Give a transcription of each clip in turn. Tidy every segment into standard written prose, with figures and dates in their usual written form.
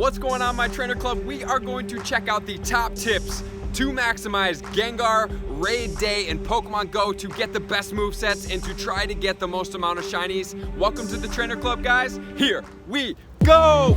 What's going on, my trainer club? We are going to check out the top tips to maximize Gengar Raid Day in Pokemon Go to get the best movesets and to try to get the most amount of shinies. Welcome to the trainer club, guys. Here we go!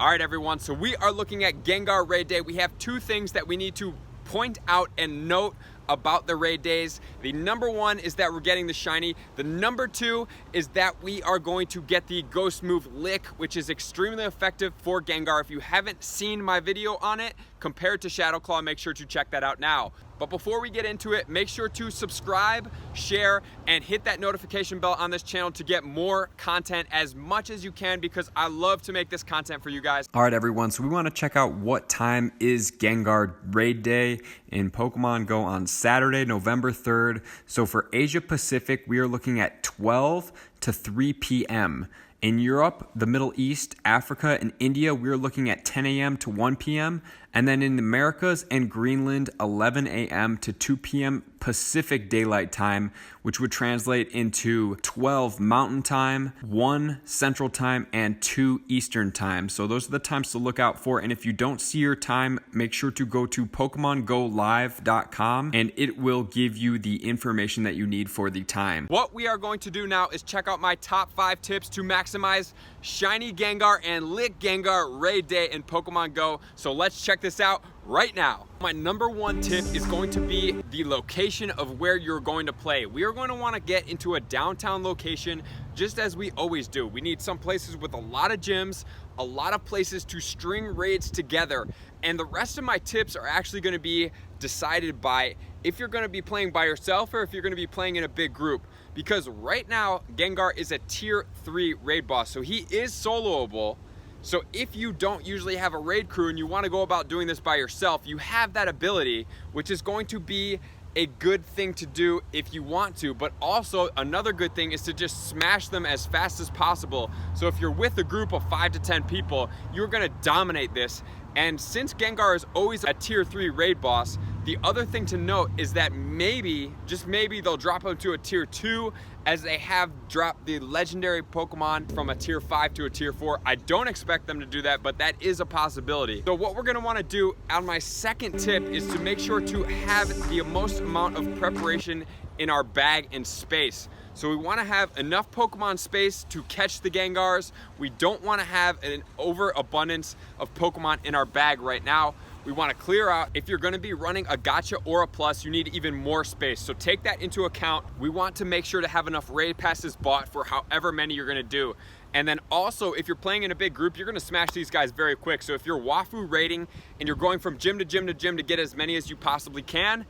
All right, everyone, so we are looking at Gengar Raid Day. We have two things that we need to point out and note about the raid days. The number one is that we're getting the shiny. The number two is that we are going to get the ghost move Lick, which is extremely effective for Gengar. If you haven't seen my video on it compared to Shadow Claw, make sure to check that out now. But before we get into it, make sure to subscribe, share, and hit that notification bell on this channel to get more content as much as you can, because I love to make this content for you guys. All right, everyone, so we want to check out what time is Gengar Raid Day in Pokemon Go on Saturday, November 3rd. So for Asia Pacific, we are looking at 12 to 3 p.m. In Europe, the Middle East, Africa, and India, we're looking at 10 a.m. to 1 p.m. And then in the Americas and Greenland, 11 a.m. to 2 p.m. Pacific Daylight Time, which would translate into 12 Mountain Time, 1 Central Time, and 2 Eastern Time. So those are the times to look out for. And if you don't see your time, make sure to go to PokemonGoLive.com and it will give you the information that you need for the time. What we are going to do now is check out my top 5 tips to maximize Shiny Gengar and Lick Gengar Raid Day in Pokemon Go. So let's check this out right now. My number one tip is going to be the location of where you're going to play. We are going to want to get into a downtown location, just as we always do. We need some places with a lot of gyms, a lot of places to string raids together. And the rest of my tips are actually going to be decided by if you're going to be playing by yourself or if you're going to be playing in a big group. Because right now, Gengar is a tier 3 raid boss, so he is soloable. So if you don't usually have a raid crew and you want to go about doing this by yourself, you have that ability, which is going to be a good thing to do if you want to. But also another good thing is to just smash them as fast as possible. So if you're with a group of 5 to 10 people, you're going to dominate this. And since Gengar is always a tier 3 raid boss, the other thing to note is that maybe, just maybe, they'll drop him to a tier 2 as they have dropped the legendary Pokemon from a tier 5 to a tier 4. I don't expect them to do that, but that is a possibility. So what we're gonna wanna do on my second tip is to make sure to have the most amount of preparation in our bag and space. So we want to have enough Pokemon space to catch the Gengars. We don't want to have an overabundance of Pokemon in our bag right now. We want to clear out. If you're going to be running a Gotcha or a Plus, you need even more space. So take that into account. We want to make sure to have enough raid passes bought for however many you're going to do. And then also, if you're playing in a big group, you're going to smash these guys very quick. So if you're Wafu raiding and you're going from gym to gym to gym to get as many as you possibly can,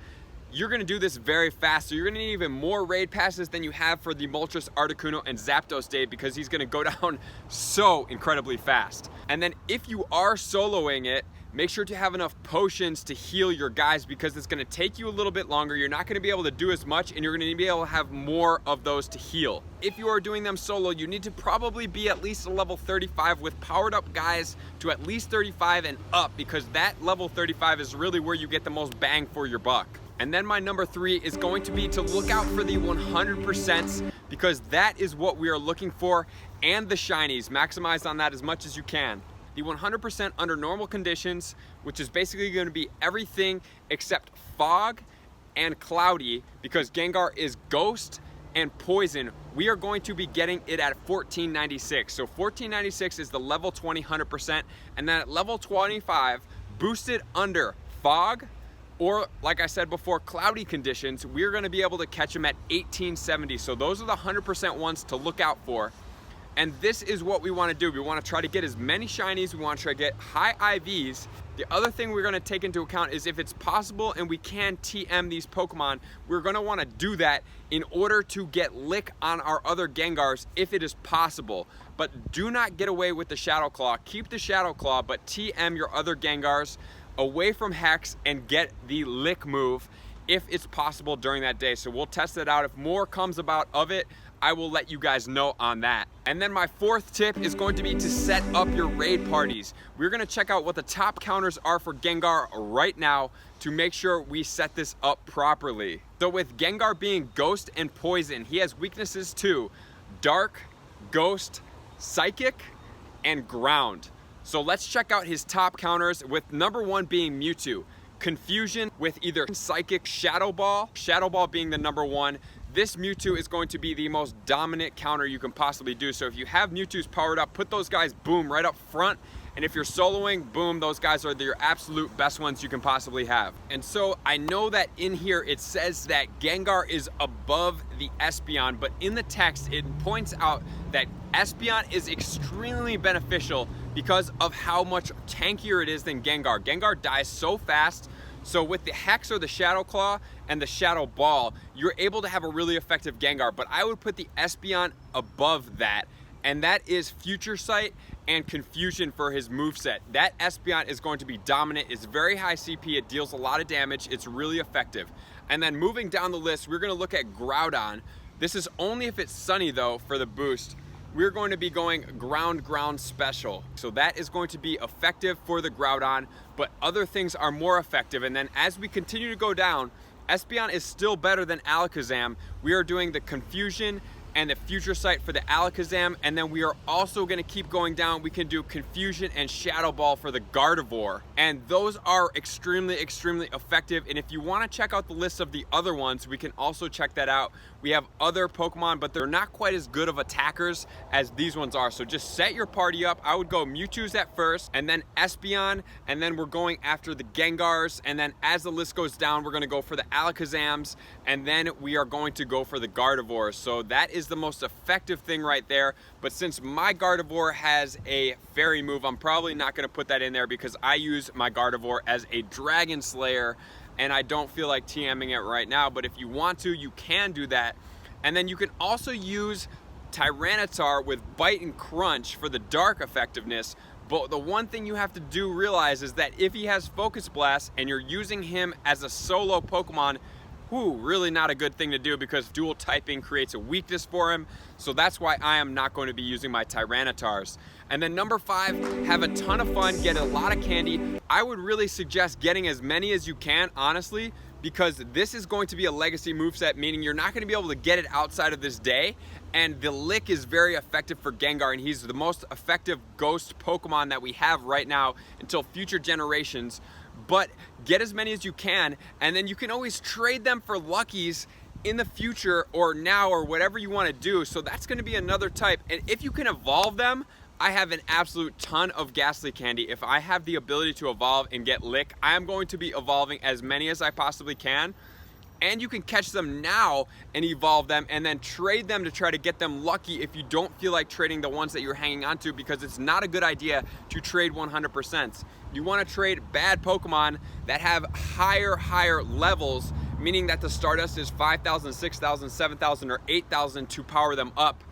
you're gonna do this very fast. So you're gonna need even more raid passes than you have for the Moltres, Articuno, and Zapdos day, because he's gonna go down so incredibly fast. And then if you are soloing it, make sure to have enough potions to heal your guys, because it's gonna take you a little bit longer. You're not gonna be able to do as much, and you're gonna be able to have more of those to heal. If you are doing them solo, you need to probably be at least a level 35 with powered up guys to at least 35 and up, because that level 35 is really where you get the most bang for your buck. And then my number 3 is going to be to look out for the 100%, because that is what we are looking for, and the shinies. Maximize on that as much as you can. The 100% under normal conditions, which is basically going to be everything except fog and cloudy, because Gengar is ghost and poison. We are going to be getting it at 1496. So 1496 is the level 20 100%, and then at level 25, boosted under fog, or like I said before, cloudy conditions, we're gonna be able to catch them at 1870. So those are the 100% ones to look out for. And this is what we wanna do. We wanna try to get as many shinies, we wanna try to get high IVs. The other thing we're gonna take into account is if it's possible and we can TM these Pokemon, we're gonna wanna do that in order to get Lick on our other Gengars if it is possible. But do not get away with the Shadow Claw. Keep the Shadow Claw, but TM your other Gengars away from Hex and get the Lick move if it's possible during that day. So we'll test it out. If more comes about of it, I will let you guys know on that. And then my fourth tip is going to be to set up your raid parties. We're gonna check out what the top counters are for Gengar right now to make sure we set this up properly. So with Gengar being ghost and poison, he has weaknesses too. Dark, Ghost, Psychic, and Ground. So let's check out his top counters, with number 1 being Mewtwo. Confusion with either Psychic, Shadow Ball being the number 1. This Mewtwo is going to be the most dominant counter you can possibly do. So if you have Mewtwo's powered up, put those guys, boom, right up front. And if you're soloing, boom, those guys are your absolute best ones you can possibly have. And so I know that in here it says that Gengar is above the Espeon, but in the text it points out that Espeon is extremely beneficial because of how much tankier it is than Gengar. Gengar dies so fast. So with the Hex or the Shadow Claw and the Shadow Ball, you're able to have a really effective Gengar, but I would put the Espeon above that, and that is Future Sight and Confusion for his moveset. That Espeon is going to be dominant. It's very high CP, it deals a lot of damage, it's really effective. And then moving down the list, we're gonna look at Groudon. This is only if it's sunny though for the boost. We're going to be going Ground Special. So that is going to be effective for the Groudon, but other things are more effective. And then as we continue to go down, Espeon is still better than Alakazam. We are doing the Confusion and the Future Sight for the Alakazam, and then we are also gonna keep going down. We can do Confusion and Shadow Ball for the Gardevoir, and those are extremely effective. And if you wanna check out the list of the other ones, we can also check that out. We have other Pokemon, but they're not quite as good of attackers as these ones are. So just set your party up. I would go Mewtwo's at first, and then Espeon, and then we're going after the Gengars, and then as the list goes down, we're gonna go for the Alakazams, and then we are going to go for the Gardevoirs. So that is the most effective thing right there. But since my Gardevoir has a fairy move, I'm probably not gonna put that in there because I use my Gardevoir as a Dragon Slayer, and I don't feel like TMing it right now, but if you want to, you can do that. And then you can also use Tyranitar with Bite and Crunch for the dark effectiveness. But the one thing you have to realize is that if he has Focus Blast and you're using him as a solo Pokemon, really not a good thing to do because dual typing creates a weakness for him. So that's why I am not going to be using my Tyranitars. And then number 5, have a ton of fun, get a lot of candy. I would really suggest getting as many as you can, honestly, because this is going to be a legacy moveset, meaning you're not going to be able to get it outside of this day. And the Lick is very effective for Gengar, and he's the most effective ghost Pokemon that we have right now until future generations. But get as many as you can, and then you can always trade them for Luckies in the future or now or whatever you want to do. So that's going to be another type. And if you can evolve them, I have an absolute ton of Ghastly candy. If I have the ability to evolve and get Lick, I am going to be evolving as many as I possibly can. And you can catch them now and evolve them and then trade them to try to get them lucky if you don't feel like trading the ones that you're hanging on to, because it's not a good idea to trade 100%. You want to trade bad Pokemon that have higher levels, meaning that the Stardust is 5,000, 6,000, 7,000, or 8,000 to power them up.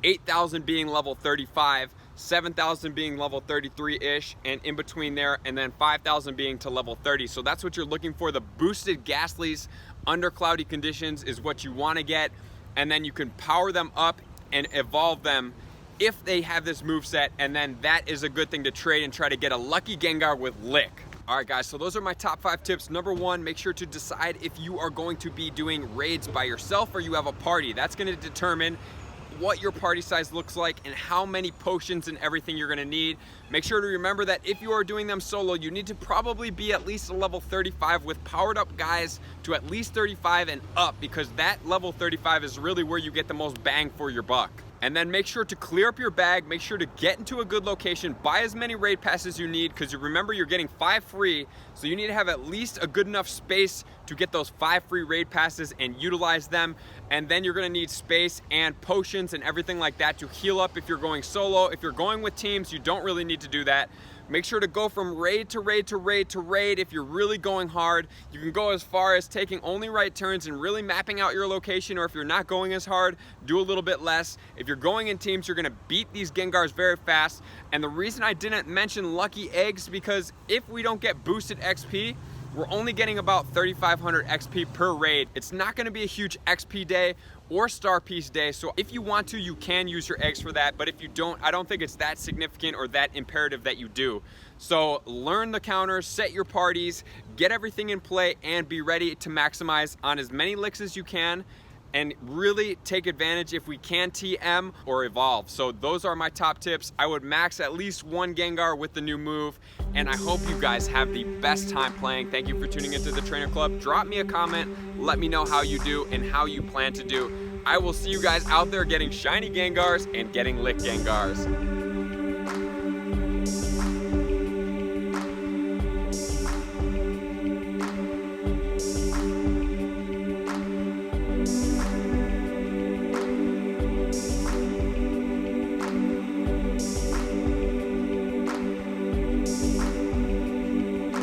8,000 being level 35, 7,000 being level 33-ish, and in between there, and then 5,000 being to level 30. So that's what you're looking for. The boosted Ghastlies under cloudy conditions is what you want to get, and then you can power them up and evolve them if they have this moveset, and then that is a good thing to trade and try to get a lucky Gengar with Lick. All right guys, so those are my top 5 tips. Number 1, make sure to decide if you are going to be doing raids by yourself or you have a party. That's going to determine what your party size looks like and how many potions and everything you're gonna need. Make sure to remember that if you are doing them solo, you need to probably be at least a level 35 with powered up guys to at least 35 and up, because that level 35 is really where you get the most bang for your buck. And then make sure to clear up your bag, make sure to get into a good location, buy as many raid passes you need, because you remember you're getting 5 free, so you need to have at least a good enough space to get those 5 free raid passes and utilize them. And then you're gonna need space and potions and everything like that to heal up if you're going solo. If you're going with teams, you don't really need to do that. Make sure to go from raid to raid to raid to raid. If you're really going hard, you can go as far as taking only right turns and really mapping out your location, or if you're not going as hard, do a little bit less. If you're going in teams, you're gonna beat these Gengars very fast. And the reason I didn't mention lucky eggs, because if we don't get boosted XP, we're only getting about 3,500 XP per raid. It's not gonna be a huge XP day or star piece day, so if you want to, you can use your eggs for that, but if you don't, I don't think it's that significant or that imperative that you do. So learn the counters, set your parties, get everything in play, and be ready to maximize on as many licks as you can and really take advantage if we can TM or evolve. So those are my top tips. I would max at least one Gengar with the new move, and I hope you guys have the best time playing. Thank you for tuning into the Trainer Club. Drop me a comment, let me know how you do and how you plan to do. I will see you guys out there getting shiny Gengars and getting lit Gengars.